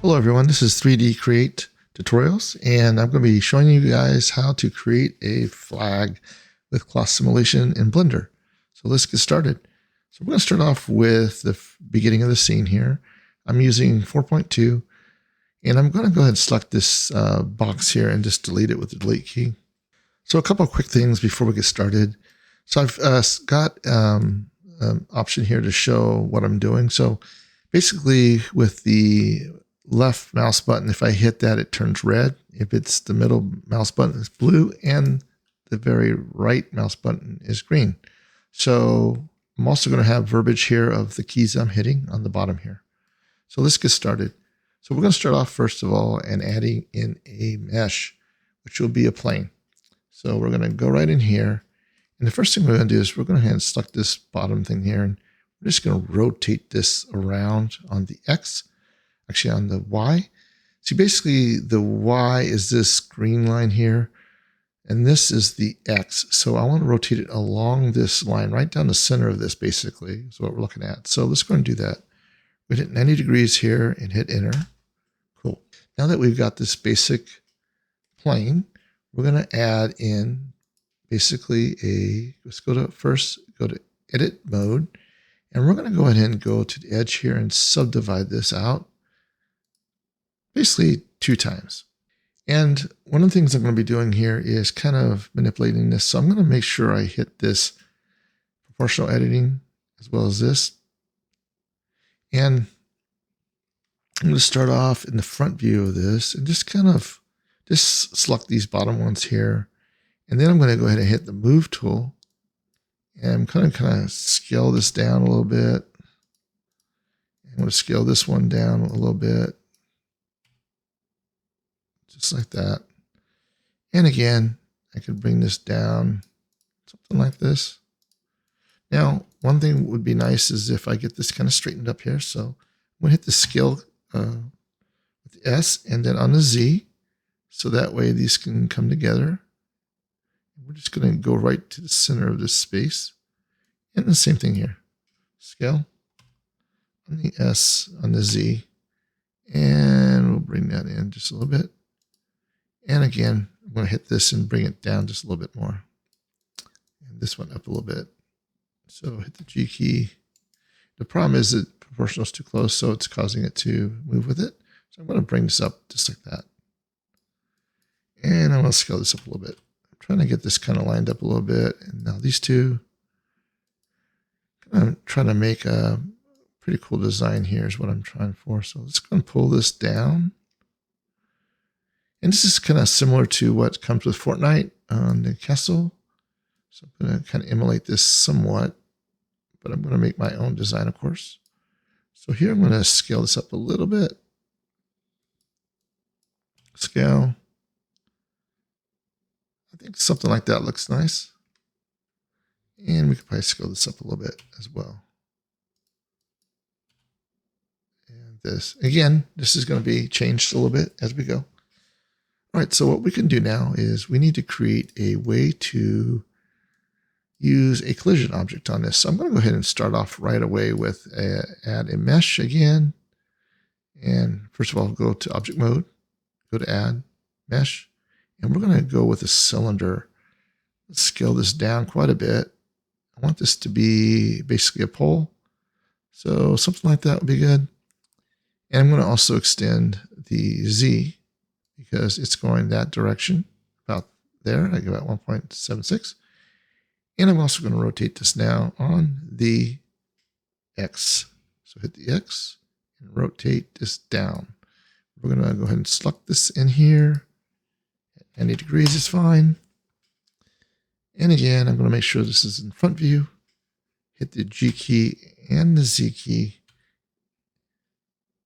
Hello everyone, this is 3D Create Tutorials, and I'm going to be showing you guys how to create a flag with cloth simulation in Blender. So let's get started. So we're going to start off with the beginning of the scene here. I'm using 4.2, and I'm going to go ahead and select this box here and just delete it with the delete key. So a couple of quick things before we get started. So I've got an option here to show what I'm doing. So basically with the left mouse button, if I hit that, it turns red. If it's the middle mouse button, it's blue, and the very right mouse button is green. So I'm also going to have verbiage here of the keys I'm hitting on the bottom here. So let's get started. So we're going to start off first of all and adding in a mesh, which will be a plane. So we're going to go right in here. And the first thing we're going to do is we're going to go ahead and select this bottom thing here, and we're just going to rotate this around on the X. Actually on the Y. See, basically the Y is this green line here, and this is the X. So I want to rotate it along this line, right down the center of this, basically, is what we're looking at. So let's go and do that. We hit 90 degrees here and hit enter. Cool. Now that we've got this basic plane, we're going to add in basically let's go to edit mode, and we're going to go ahead and go to the edge here and subdivide this out. Basically 2 times. And one of the things I'm going to be doing here is kind of manipulating this. So I'm going to make sure I hit this proportional editing as well as this. And I'm going to start off in the front view of this and just select these bottom ones here. And then I'm going to go ahead and hit the move tool. And I'm kind of scale this down a little bit. I'm going to scale this one down a little bit. Just like that. And again, I could bring this down, something like this. Now, one thing would be nice is if I get this kind of straightened up here. So I'm going to hit the scale with the S and then on the Z. So that way these can come together. We're just going to go right to the center of this space. And the same thing here. Scale on the S, on the Z. And we'll bring that in just a little bit. And again, I'm going to hit this and bring it down just a little bit more. And this one up a little bit. So hit the G key. The problem is that proportional is too close, so it's causing it to move with it. So I'm going to bring this up just like that. And I'm going to scale this up a little bit. I'm trying to get this kind of lined up a little bit. And now these two, I'm trying to make a pretty cool design here is what I'm trying for. So let's go and pull this down. And this is kind of similar to what comes with Fortnite on the castle. So I'm going to kind of emulate this somewhat, but I'm going to make my own design, of course. So here I'm going to scale this up a little bit. Scale. I think something like that looks nice. And we could probably scale this up a little bit as well. And this, again, this is going to be changed a little bit as we go. All right, so what we can do now is we need to create a way to use a collision object on this. So I'm going to go ahead and start off right away with add a mesh again. And first of all, go to object mode, go to add mesh, and we're going to go with a cylinder. Let's scale this down quite a bit. I want this to be basically a pole. So something like that would be good. And I'm going to also extend the Z, because it's going that direction, about there, I go about 1.76. And I'm also going to rotate this now on the X. So hit the X and rotate this down. We're going to go ahead and select this in here. At 90 degrees is fine. And again, I'm going to make sure this is in front view. Hit the G key and the Z key.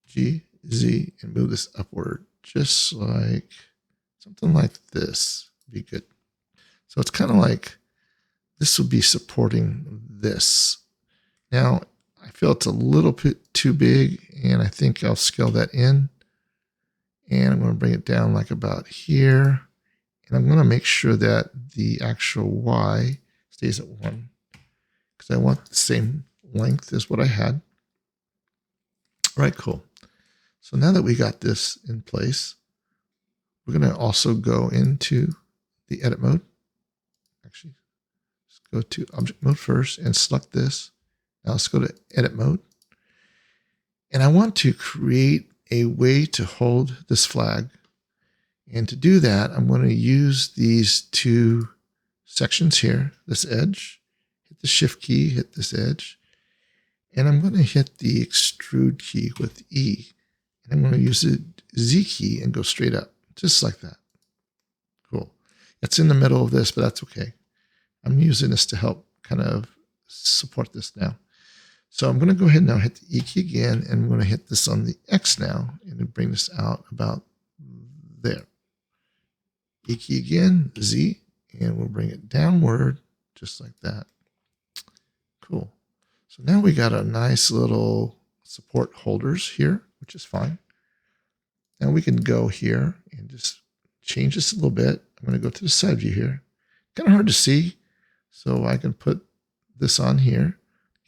G, Z, and move this upward. Just like something like this would be good. So it's kind of like this would be supporting this. Now, I feel it's a little bit too big, and I think I'll scale that in. And I'm going to bring it down like about here. And I'm going to make sure that the actual Y stays at 1, because I want the same length as what I had. All right, cool. So now that we got this in place, we're going to also go into the edit mode. Actually, let's go to object mode first and select this. Now let's go to edit mode. And I want to create a way to hold this flag. And to do that, I'm going to use these two sections here, this edge, hit the shift key, hit this edge, and I'm going to hit the extrude key with E. And I'm going to use the Z key and go straight up, just like that. Cool. It's in the middle of this, but that's okay. I'm using this to help kind of support this now. So I'm going to go ahead and now hit the E key again, and I'm going to hit this on the X now and bring this out about there. E key again, Z, and we'll bring it downward just like that. Cool. So now we got a nice little support holders here, which is fine. Now we can go here and just change this a little bit. I'm going to go to the side view here. Kind of hard to see, so I can put this on here,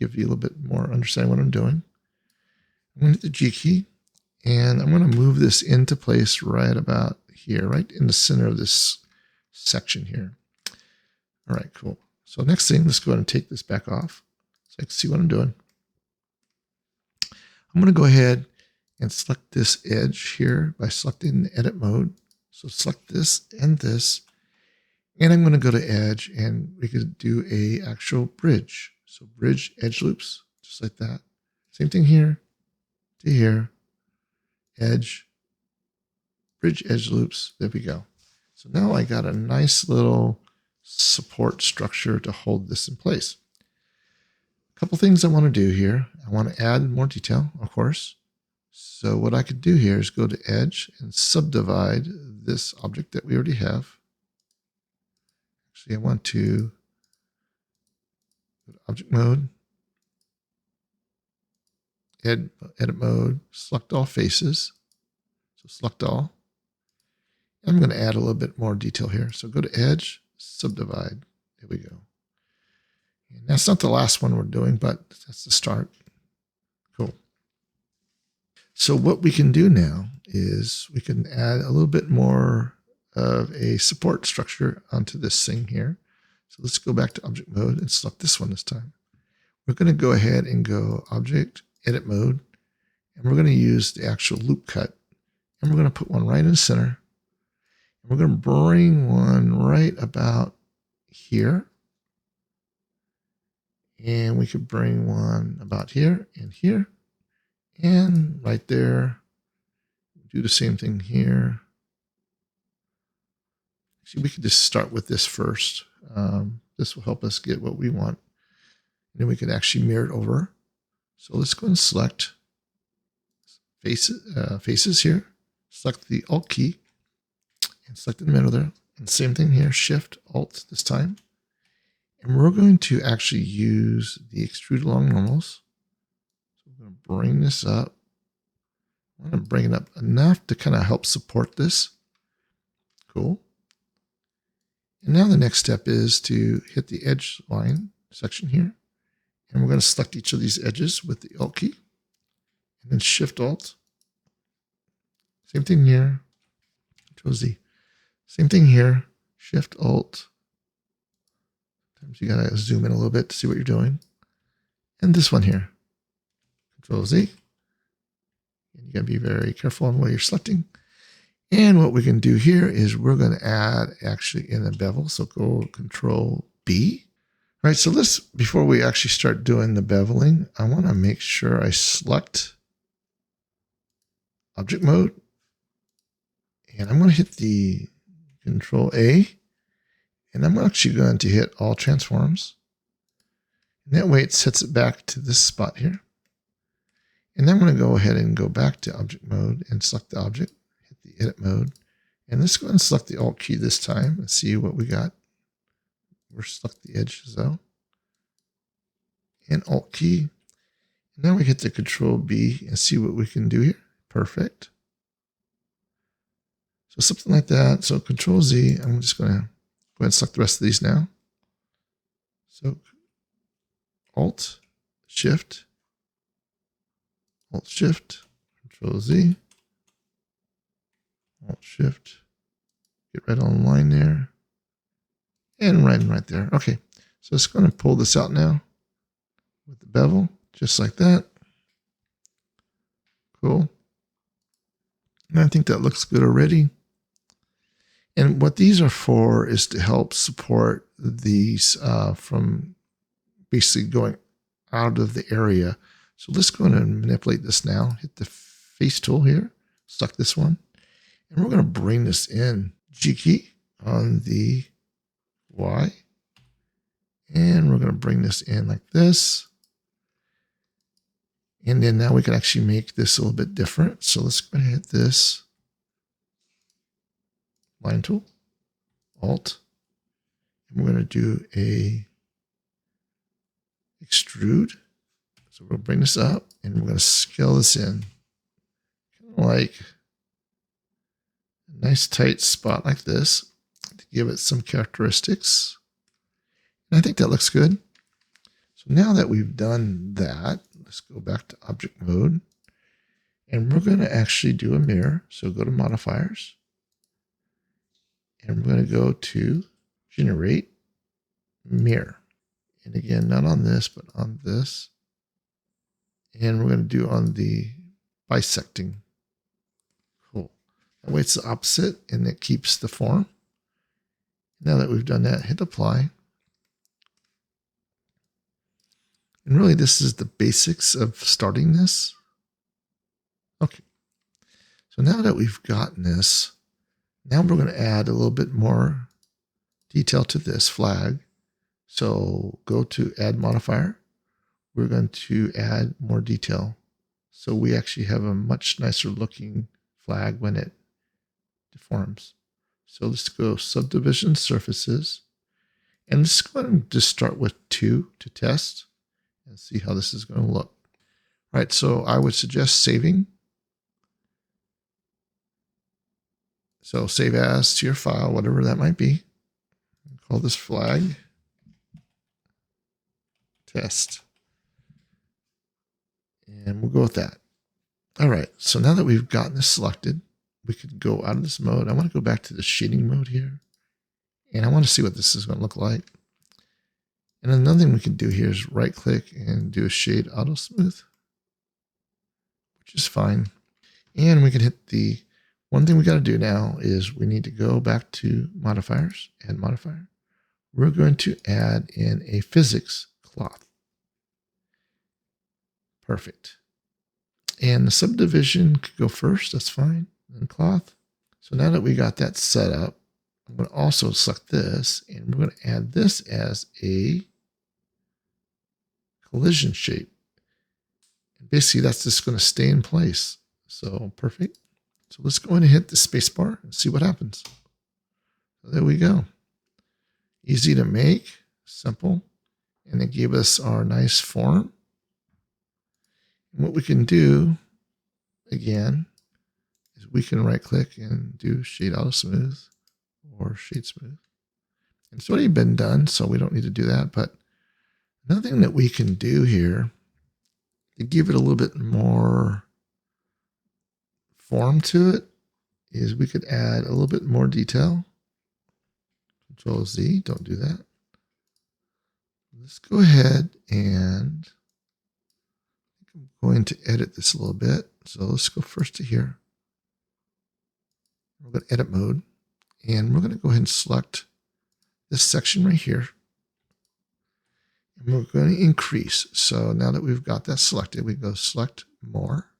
give you a little bit more understanding what I'm doing. I'm going to hit the G key, and I'm going to move this into place right about here, right in the center of this section here. All right, cool. So next thing, let's go ahead and take this back off so I can see what I'm doing. I'm going to go ahead and select this edge here by selecting the edit mode. So select this and this, and I'm going to go to edge, and we could do a actual bridge. So bridge edge loops, just like that. Same thing here to here, edge, bridge edge loops. There we go. So now I got a nice little support structure to hold this in place. A couple things I want to do here. I want to add more detail, of course. So what I could do here is go to edge and subdivide this object that we already have. Actually, I want to go to object mode, edit mode, select all faces. So select all. I'm going to add a little bit more detail here. So go to edge, subdivide. There we go. And that's not the last one we're doing, but that's the start. Cool. So what we can do now is we can add a little bit more of a support structure onto this thing here. So let's go back to object mode and select this one this time. We're going to go ahead and go object, edit mode, and we're going to use the actual loop cut. And we're going to put one right in the center. And we're going to bring one right about here. And we could bring one about here and here. And right there. Do the same thing here. Actually, we could just start with this first. This will help us get what we want. And then we could actually mirror it over. So let's go and select faces here. Select the Alt key and select in the middle there. And same thing here, Shift Alt this time. And we're going to actually use the extrude along normals. So we're going to bring this up. I want to bring it up enough to kind of help support this. Cool. And now the next step is to hit the edge line section here. And we're going to select each of these edges with the Alt key. And then Shift Alt. Same thing here. Control Z. Same thing here. Shift Alt. Sometimes you got to zoom in a little bit to see what you're doing. And this one here. Control Z. And you got to be very careful on what you're selecting. And what we can do here is we're going to add actually in a bevel. So go Control B. All right, so let's, before we actually start doing the beveling, I want to make sure I select object mode. And I'm going to hit the Control A. And I'm actually going to hit all transforms. And that way it sets it back to this spot here. And then I'm going to go ahead and go back to object mode and select the object, hit the edit mode. And let's go ahead and select the Alt key this time and see what we got. We're select the edges though. And Alt key. And now we hit the Control B and see what we can do here. Perfect. So something like that. So Control Z, I'm just going to go ahead and select the rest of these now. So Alt, Shift, Alt Shift, Control Z. Alt Shift, get right on the line there, and right there. Okay, so it's going to pull this out now with the bevel, just like that. Cool. And I think that looks good already. And what these are for is to help support these from basically going out of the area. So let's go ahead and manipulate this now. Hit the face tool here, select this one, and we're going to bring this in. G key on the Y, and we're going to bring this in like this. And then now we can actually make this a little bit different. So let's go ahead and hit this line tool, Alt, and we're going to do a extrude. So we'll bring this up and we're going to scale this in, kind of like a nice tight spot like this to give it some characteristics. And I think that looks good. So now that we've done that, let's go back to object mode and we're going to actually do a mirror. So go to modifiers and we're going to go to generate mirror. And again, not on this, but on this. And we're going to do on the bisecting. Cool. That way it's the opposite and it keeps the form. Now that we've done that, hit apply. And really this is the basics of starting this. Okay. So now that we've gotten this, now we're going to add a little bit more detail to this flag. So go to add modifier. We're going to add more detail. So we actually have a much nicer looking flag when it deforms. So let's go subdivision surfaces. And let's go ahead and just start with 2 to test and see how this is going to look. All right, so I would suggest saving. So save as to your file, whatever that might be. Call this flag test. And we'll go with that. All right, so now that we've gotten this selected, we could go out of this mode. I want to go back to the shading mode here. And I want to see what this is going to look like. And another thing we can do here is right click and do a shade auto smooth, which is fine. And we can hit the one thing we got to do now is we need to go back to modifiers, add modifier. We're going to add in a physics cloth. Perfect. And the subdivision could go first, that's fine, and cloth. So now that we got that set up, I'm going to also select this, and we're going to add this as a collision shape. And basically, that's just going to stay in place. So perfect. So let's go ahead and hit the space bar and see what happens. So there we go. Easy to make, simple, and it gave us our nice form. And what we can do, again, is we can right click and do shade auto smooth or shade smooth. And it's already been done, so we don't need to do that. But another thing that we can do here to give it a little bit more form to it is we could add a little bit more detail. Control Z, don't do that. Let's go ahead and I'm going to edit this a little bit. So let's go first to here. We're going to edit mode. And we're going to go ahead and select this section right here. And we're going to increase. So now that we've got that selected, we go select more.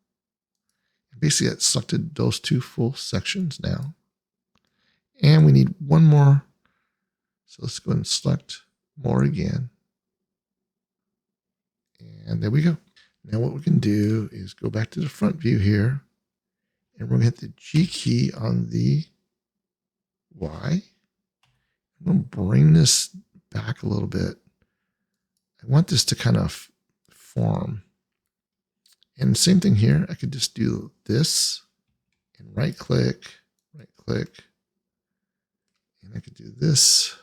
And basically that selected those 2 full sections now. And we need one more. So let's go ahead and select more again. And there we go. Now what we can do is go back to the front view here. And we're going to hit the G key on the Y. I'm going to bring this back a little bit. I want this to kind of form. And the same thing here. I could just do this and right click. And I could do this.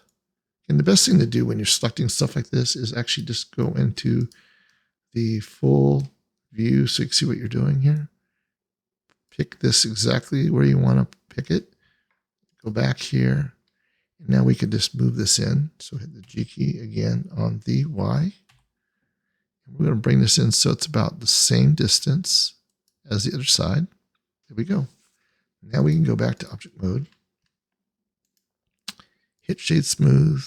And the best thing to do when you're selecting stuff like this is actually just go into the full view so you can see what you're doing here. Pick this exactly where you want to pick it, go back here, and now we can just move this in. So hit the G key again on the Y. And we're going to bring this in so it's about the same distance as the other side. There we go. Now we can go back to object mode, hit shade smooth.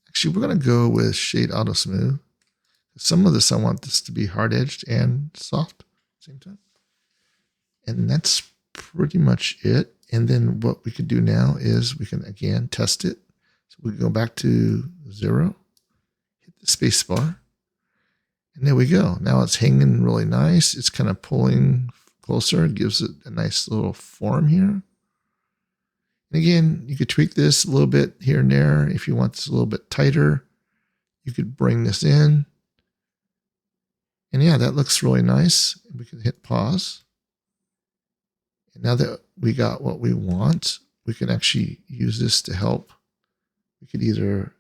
Actually, we're going to go with shade auto smooth. Some of this I want this to be hard edged and soft at the same time. And that's pretty much it. And then what we could do now is we can again test it. So we go back to 0, hit the space bar, and there we go. Now it's hanging really nice. It's kind of pulling closer. It gives it a nice little form here. And again, you could tweak this a little bit here and there. If you want this a little bit tighter, you could bring this in. And yeah, that looks really nice. We can hit pause. And now that we got what we want, we can actually use this to help. We could either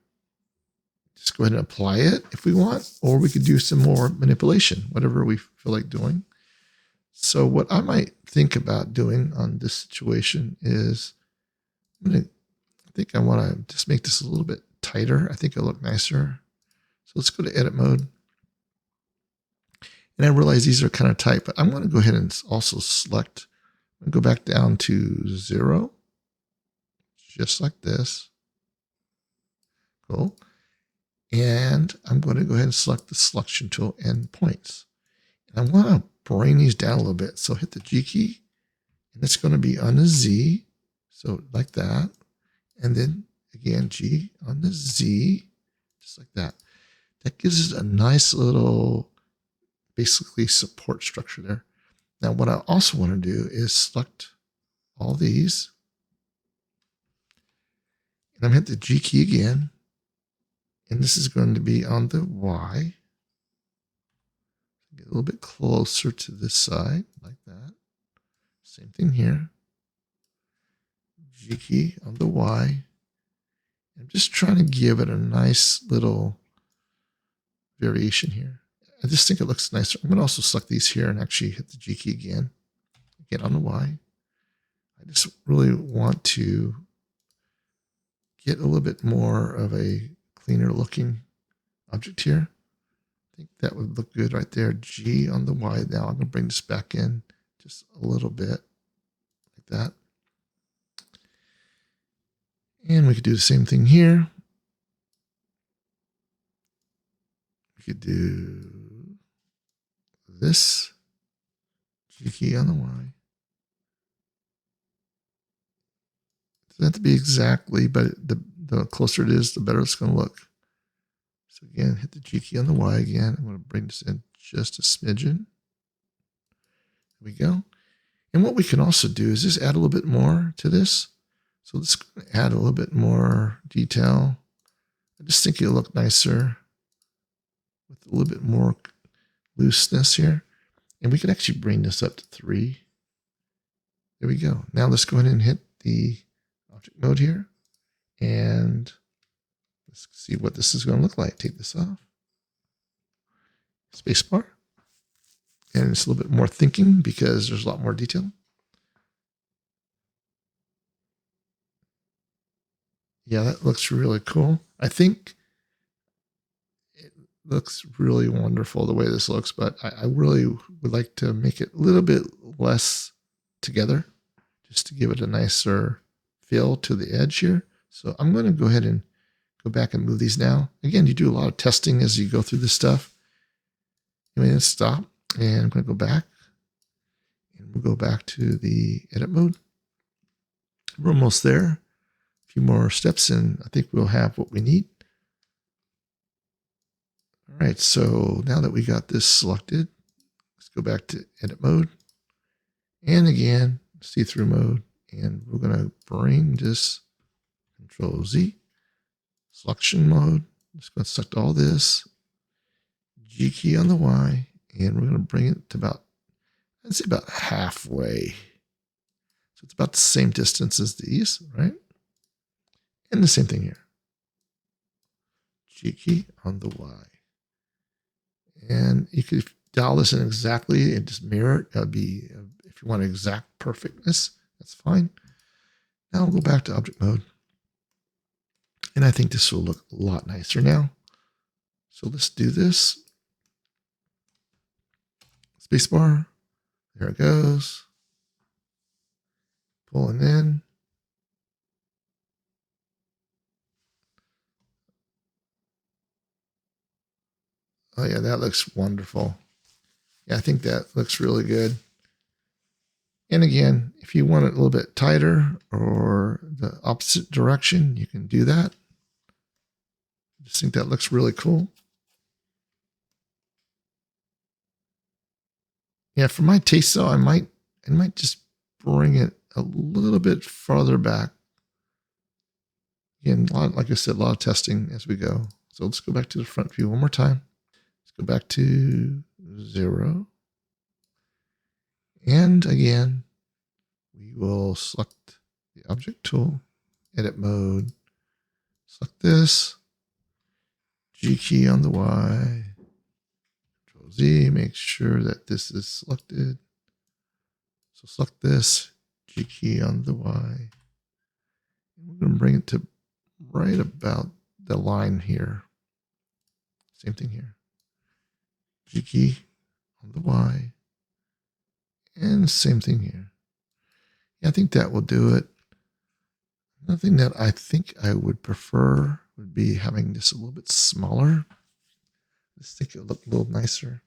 just go ahead and apply it if we want, or we could do some more manipulation, whatever we feel like doing. So what I might think about doing on this situation is I think I want to just make this a little bit tighter. I think it'll look nicer. So let's go to edit mode. And I realize these are kind of tight, but I'm going to go ahead and also select, go back down to 0, just like this. Cool. And I'm going to go ahead and select the selection tool and points. And I want to bring these down a little bit. So hit the G key, and it's going to be on the Z. So like that. And then again, G on the Z, just like that. That gives us a nice little, basically support structure there. Now, what I also want to do is select all these. And I'm going to hit the G key again. And this is going to be on the Y. Get a little bit closer to this side, like that. Same thing here. G key on the Y. I'm just trying to give it a nice little variation here. I just think it looks nicer. I'm going to also select these here and actually hit the G key again on the Y. I just really want to get a little bit more of a cleaner looking object here. I think that would look good right there. G on the Y. Now I'm going to bring this back in just a little bit like that. And we could do the same thing here. We could do this. G key on the Y. It doesn't have to be exactly, but the closer it is, the better it's going to look. So again, hit the G key on the Y again. I'm going to bring this in just a smidgen. There we go. And what we can also do is just add a little bit more to this. So let's add a little bit more detail. I just think it'll look nicer with a little bit more looseness here. And we can actually bring this up to 3. There we go. Now let's go ahead and hit the object mode here. And let's see what this is going to look like. Take this off. Spacebar. And it's a little bit more thinking because there's a lot more detail. Yeah, that looks really cool. I think it looks really wonderful the way this looks, but I really would like to make it a little bit less together just to give it a nicer feel to the edge here. So I'm going to go ahead and go back and move these now. Again, you do a lot of testing as you go through this stuff. Anyway, let's stop, and I'm going to go back, and we'll go back to the edit mode. We're almost there. A few more steps, and I think we'll have what we need. All right, so now that we got this selected, let's go back to edit mode, and again, see-through mode, and we're going to bring this Control Z, selection mode. Just going to select all this, G key on the Y, and we're going to bring it to about, I'd say about halfway. So it's about the same distance as these, right? And the same thing here. G key on the Y. And you could dial this in exactly and just mirror it. That would be, if you want exact perfectness, That's fine. Now we'll go back to object mode. And I think this will look a lot nicer now. So let's do this. Spacebar. There it goes. Pulling in. Oh yeah, that looks wonderful. Yeah, I think that looks really good. And again, if you want it a little bit tighter or the opposite direction, you can do that. I just think that looks really cool. Yeah, for my taste though, I might just bring it a little bit farther back. Again, like I said, a lot of testing as we go. So let's go back to the front view one more time. Let's go back to 0. And again, we will select the object tool, edit mode, select this, G key on the Y, Control Z, make sure that this is selected. So select this, G key on the Y. And we're going to bring it to right about the line here. Same thing here. G key on the Y. And same thing here. Yeah, I think that will do it. Another thing that I think I would prefer would be having this a little bit smaller. Just think it would look a little nicer.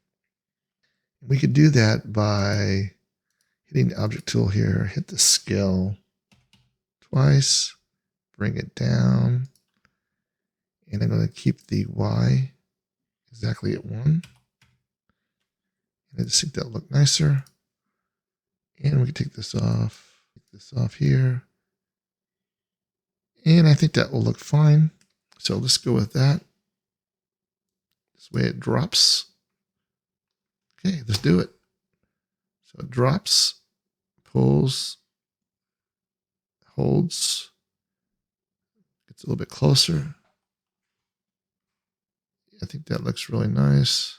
We could do that by hitting the object tool here, hit the scale twice, bring it down, and I'm going to keep the Y exactly at 1. And I just think that'll look nicer. And we can take this off here. And I think that will look fine. So let's go with that. This way it drops. Okay, let's do it. So it drops, pulls, holds, gets a little bit closer. I think that looks really nice.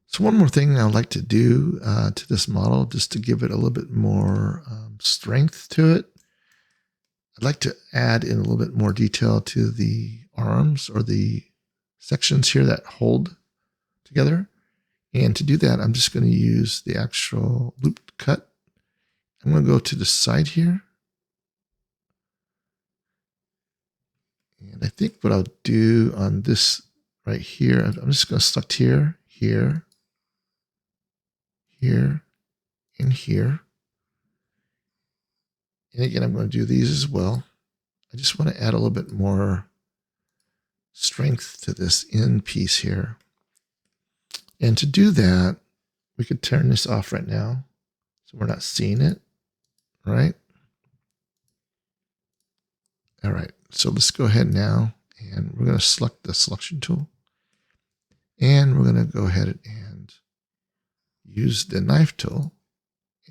So one more thing I'd like to do to this model, just to give it a little bit more strength to it, I'd like to add in a little bit more detail to the arms or the sections here that hold together. And to do that, I'm just going to use the actual loop cut. I'm going to go to the side here. And I think what I'll do on this right here, I'm just going to select here, here, here, and here. And again, I'm going to do these as well. I just want to add a little bit more strength to this end piece here. And to do that, we could turn this off right now, so we're not seeing it, right? All right, so let's go ahead now, and we're going to select the selection tool. And we're going to go ahead and use the knife tool,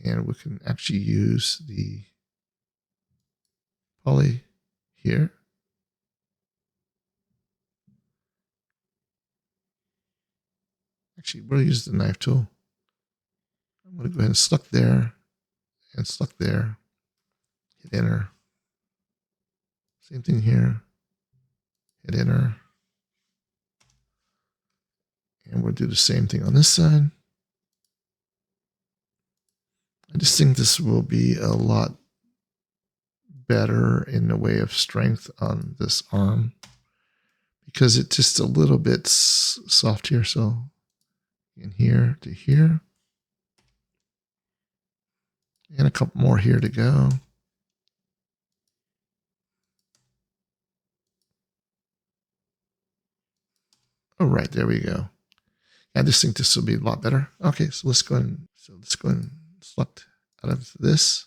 and we can actually use the poly here. Actually, we'll use the knife tool. I'm going to go ahead and select there, and select there, hit enter. Same thing here, hit enter. And we'll do the same thing on this side. I just think this will be a lot better in the way of strength on this arm because it's just a little bit soft here. So in here to here, and a couple more here to go. Oh, right, there we go. I just think this will be a lot better. Okay, so let's go and select out of this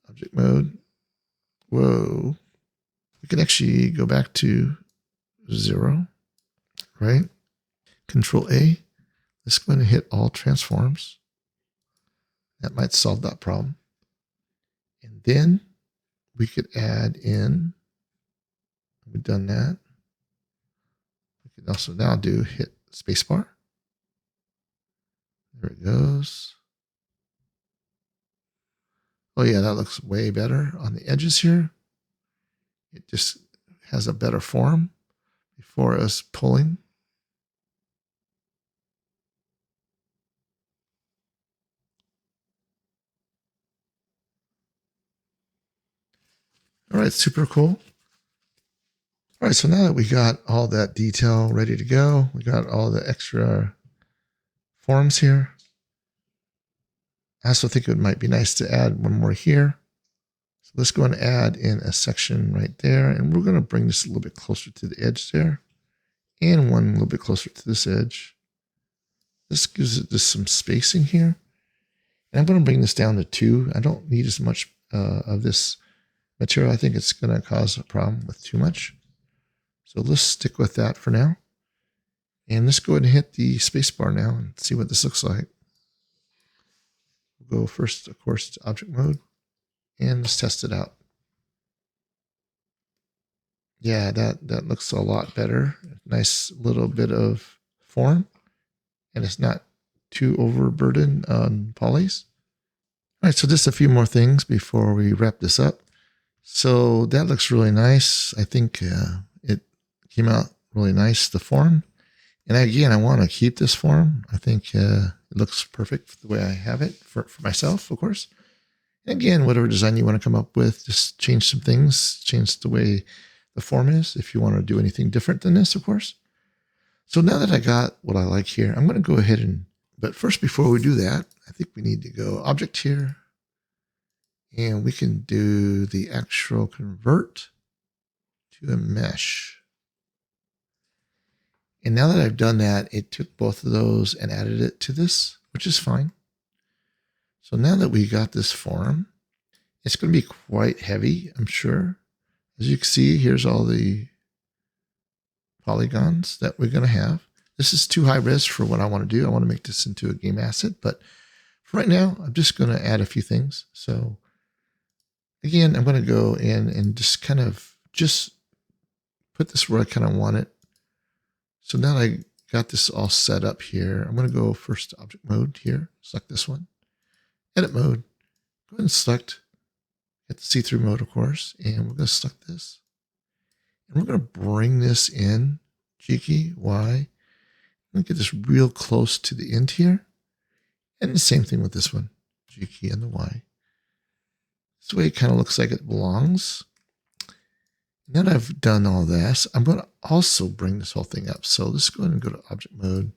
object mode. Whoa, we can actually go back to 0, right? Control A. Let's go and hit all transforms. That might solve that problem. And then we could add in, we've done that. We could also now hit spacebar. There it goes. Oh yeah, that looks way better on the edges here. It just has a better form before us pulling. All right, super cool. All right, so now that we got all that detail ready to go, we got all the extra forms here. I also think it might be nice to add one more here. So let's go and add in a section right there. And we're going to bring this a little bit closer to the edge there. And one a little bit closer to this edge. This gives it just some spacing here. And I'm going to bring this down to 2. I don't need as much of this material. I think it's going to cause a problem with too much. So let's stick with that for now. And let's go ahead and hit the spacebar now and see what this looks like. We'll go first, of course, to object mode. And let's test it out. Yeah, that looks a lot better. Nice little bit of form. And it's not too overburdened on polys. All right, so just a few more things before we wrap this up. So that looks really nice. I think it came out really nice, the form. And again, I want to keep this form. I think it looks perfect the way I have it for myself, of course. And again, whatever design you want to come up with, just change some things, change the way the form is if you want to do anything different than this, of course. So now that I got what I like here, I'm going to go ahead and, but first before we do that, I think we need to go object here. And we can do the actual convert to a mesh. And now that I've done that, it took both of those and added it to this, which is fine. So now that we got this form, it's going to be quite heavy, I'm sure. As you can see, here's all the polygons that we're going to have. This is too high res for what I want to do. I want to make this into a game asset, but for right now, I'm just going to add a few things. So again, I'm going to go in and just kind of put this where I kind of want it. So now I got this all set up here. I'm going to go first to object mode here, select this one, edit mode, go ahead and select, hit the see-through mode, of course, and we're going to select this. And we're going to bring this in, G key, Y. I'm going to get this real close to the end here. And the same thing with this one, G key and the Y. This way it kind of looks like it belongs. Now that I've done all this, I'm going to also bring this whole thing up. So let's go ahead and go to object mode.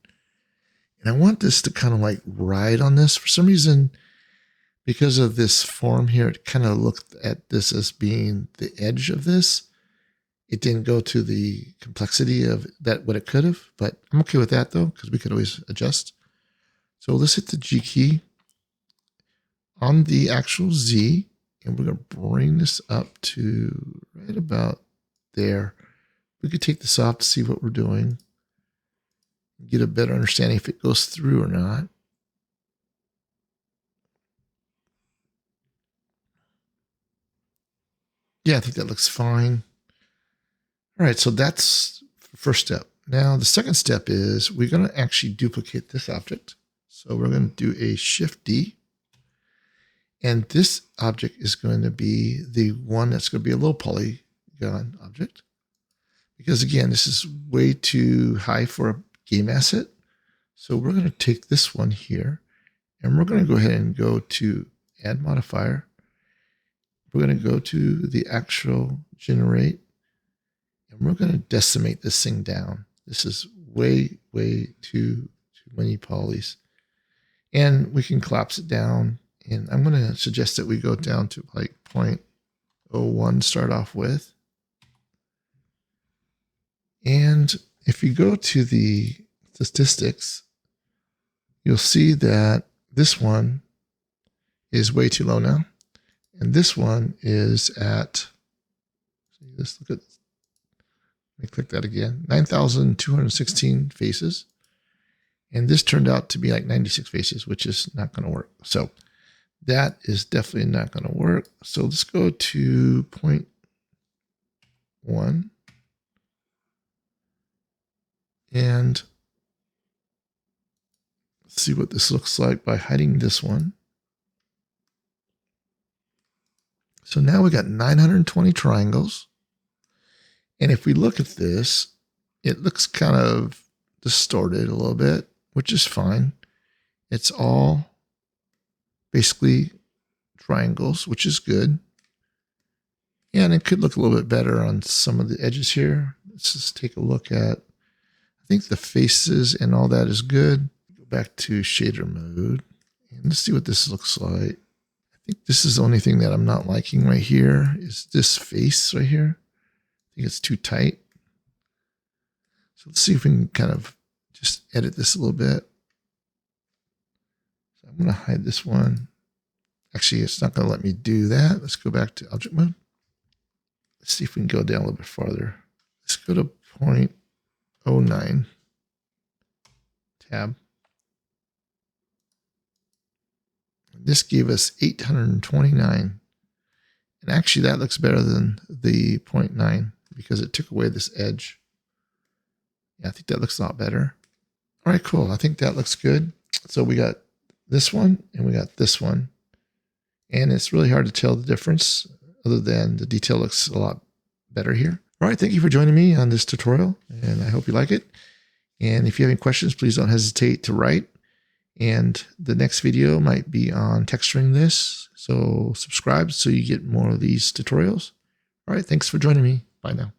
And I want this to kind of like ride on this. For some reason, because of this form here, it kind of looked at this as being the edge of this. It didn't go to the complexity of that, what it could have, but I'm okay with that though, because we could always adjust. So let's hit the G key on the actual Z. And we're going to bring this up to right about there. We could take this off to see what we're doing. Get a better understanding if it goes through or not. Yeah, I think that looks fine. All right, so that's the first step. Now, the second step is we're going to actually duplicate this object. So we're going to do a Shift D. And this object is going to be the one that's going to be a low polygon object. Because again, this is way too high for a game asset. So we're going to take this one here and we're going to go ahead and go to add modifier. We're going to go to the actual generate and we're going to decimate this thing down. This is way too many polys. And we can collapse it down. And I'm going to suggest that we go down to like 0.01 start off with. And if you go to the statistics, you'll see that this one is way too low now. And this one is at, let's look at, let me click that again, 9,216 faces. And this turned out to be like 96 faces, which is not going to work. So that is definitely not going to work. So let's go to 0.1 and see what this looks like by hiding this one. So now we got 920 triangles. And if we look at this, it looks kind of distorted a little bit, which is fine. It's all basically triangles, which is good. And it could look a little bit better on some of the edges here. Let's just take a look at, I think the faces and all that is good. Go back to shader mode and let's see what this looks like. I think this is the only thing that I'm not liking right here is this face right here. I think it's too tight. So let's see if we can kind of just edit this a little bit. So I'm going to hide this one. Actually, it's not going to let me do that. Let's go back to object mode. Let's see if we can go down a little bit farther. Let's go to 0.09 tab. This gave us 829. And actually that looks better than the 0.9 because it took away this edge. Yeah, I think that looks a lot better. All right, cool. I think that looks good. So we got this one and we got this one. And it's really hard to tell the difference other than the detail looks a lot better here. All right, thank you for joining me on this tutorial and I hope you like it. And if you have any questions, please don't hesitate to write. And the next video might be on texturing this. So subscribe so you get more of these tutorials. All right, thanks for joining me. Bye now.